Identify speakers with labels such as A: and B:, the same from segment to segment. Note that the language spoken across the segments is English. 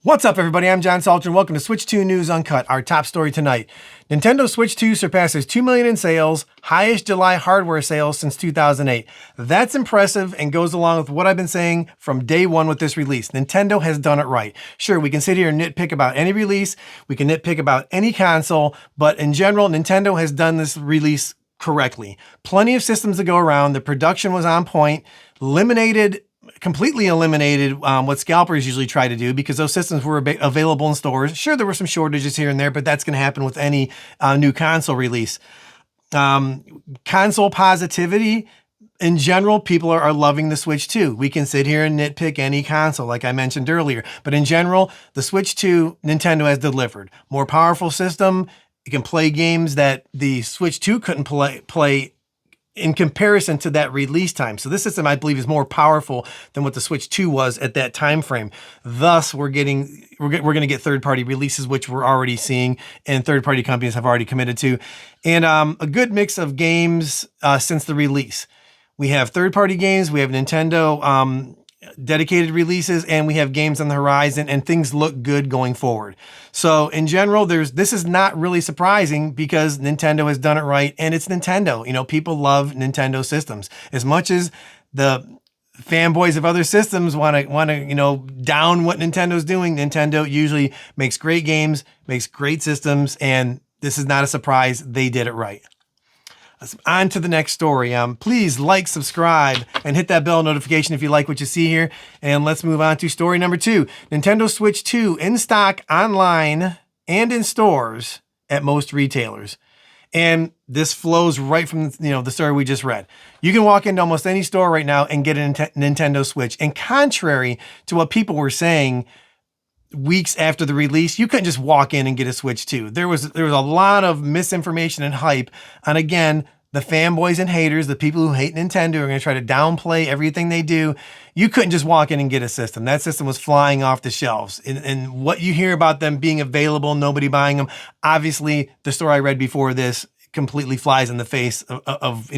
A: What's up, everybody? I'm John Salter, and welcome to Switch 2 News Uncut, our top story tonight. Nintendo Switch 2 surpasses 2 million in sales, highest July hardware sales since 2008. That's impressive and goes along with what I've been saying from day one with this release. Nintendo has done it right. Sure, we can sit here and nitpick about any release, we can nitpick about any console, but in general, Nintendo has done this release correctly. Plenty of systems to go around, the production was on point, completely eliminated what scalpers usually try to do because those systems were available in stores. Sure, there were some shortages here and there, but that's going to happen with any new console release. Console positivity, in general, people are loving the Switch 2. We can sit here and nitpick any console, like I mentioned earlier, but in general, the Switch 2, Nintendo has delivered. More powerful system, you can play games that the Switch 2 couldn't play in comparison to that release time. So this system, I believe, is more powerful than what the Switch 2 was at that time frame. Thus, we're going to get third-party releases, which we're already seeing, and third-party companies have already committed to. And a good mix of games since the release. We have third-party games, we have Nintendo dedicated releases, and we have games on the horizon, and things look good going forward. So in general, this is not really surprising because Nintendo has done it right, and it's Nintendo. You know, people love Nintendo systems. As much as the fanboys of other systems want to down what Nintendo's doing, Nintendo usually makes great games, makes great systems, and this is not a surprise. They did it right. On to the next story. Please like, subscribe, and hit that bell notification if you like what you see here. And let's move on to story number 2. Nintendo Switch 2 in stock online and in stores at most retailers. And this flows right from the story we just read. You can walk into almost any store right now and get a Nintendo Switch. And contrary to what people were saying weeks after the release, you couldn't just walk in and get a Switch 2. There was a lot of misinformation and hype. And again, the fanboys and haters, the people who hate Nintendo are going to try to downplay everything they do. You couldn't just walk in and get a system. That system was flying off the shelves. And what you hear about them being available, nobody buying them, obviously the story I read before this completely flies in the face of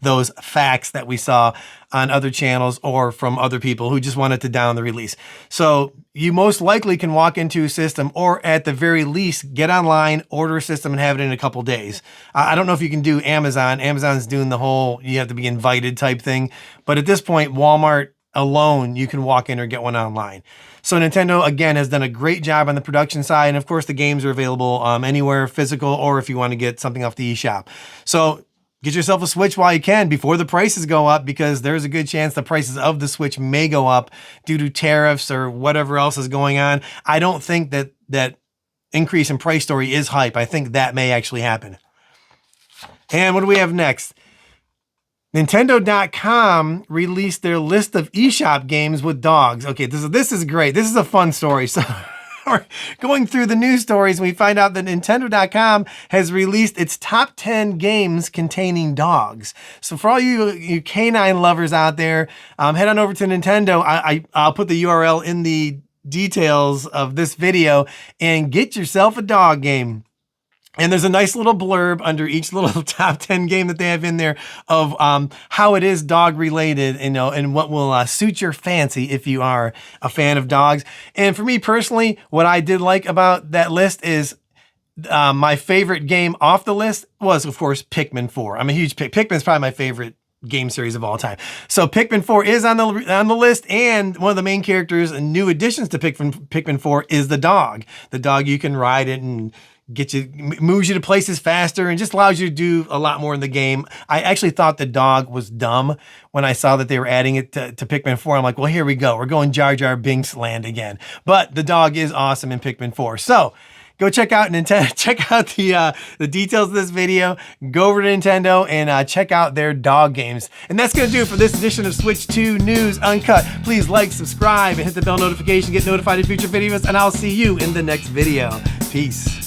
A: those facts that we saw on other channels or from other people who just wanted to down the release. So you most likely can walk into a system, or at the very least get online, order a system, and have it in a couple days. I don't know if you can do Amazon. Amazon's doing the whole you have to be invited type thing, but at this point, Walmart alone, you can walk in or get one online. So Nintendo, again, has done a great job on the production side. And of course, the games are available anywhere physical, or if you want to get something off the eShop. So get yourself a Switch while you can before the prices go up, because there's a good chance the prices of the Switch may go up due to tariffs or whatever else is going on. I don't think that increase in price story is hype. I think that may actually happen. And what do we have next? Nintendo.com released their list of eShop games with dogs. Okay, this is great. This is a fun story. So we're going through the news stories, and we find out that Nintendo.com has released its top 10 games containing dogs. So for all you canine lovers out there, head on over to Nintendo. I'll put the URL in the details of this video and get yourself a dog game. And there's a nice little blurb under each little top 10 game that they have in there of how it is dog related, and what will suit your fancy if you are a fan of dogs. And for me personally, what I did like about that list is my favorite game off the list was, of course, Pikmin 4. I'm a huge Pikmin's probably my favorite game series of all time. So Pikmin 4 is on the list, and one of the main characters and new additions to Pikmin 4 is the dog. The dog, you can ride it and moves you to places faster and just allows you to do a lot more in the game. I actually thought the dog was dumb when I saw that they were adding it to Pikmin 4. I'm like, well, here we go. We're going Jar Jar Binks land again. But the dog is awesome in Pikmin 4. So go check out Nintendo. Check out the details of this video. Go over to Nintendo and check out their dog games. And that's going to do it for this edition of Switch 2 News Uncut. Please like, subscribe, and hit the bell notification to get notified of future videos. And I'll see you in the next video. Peace.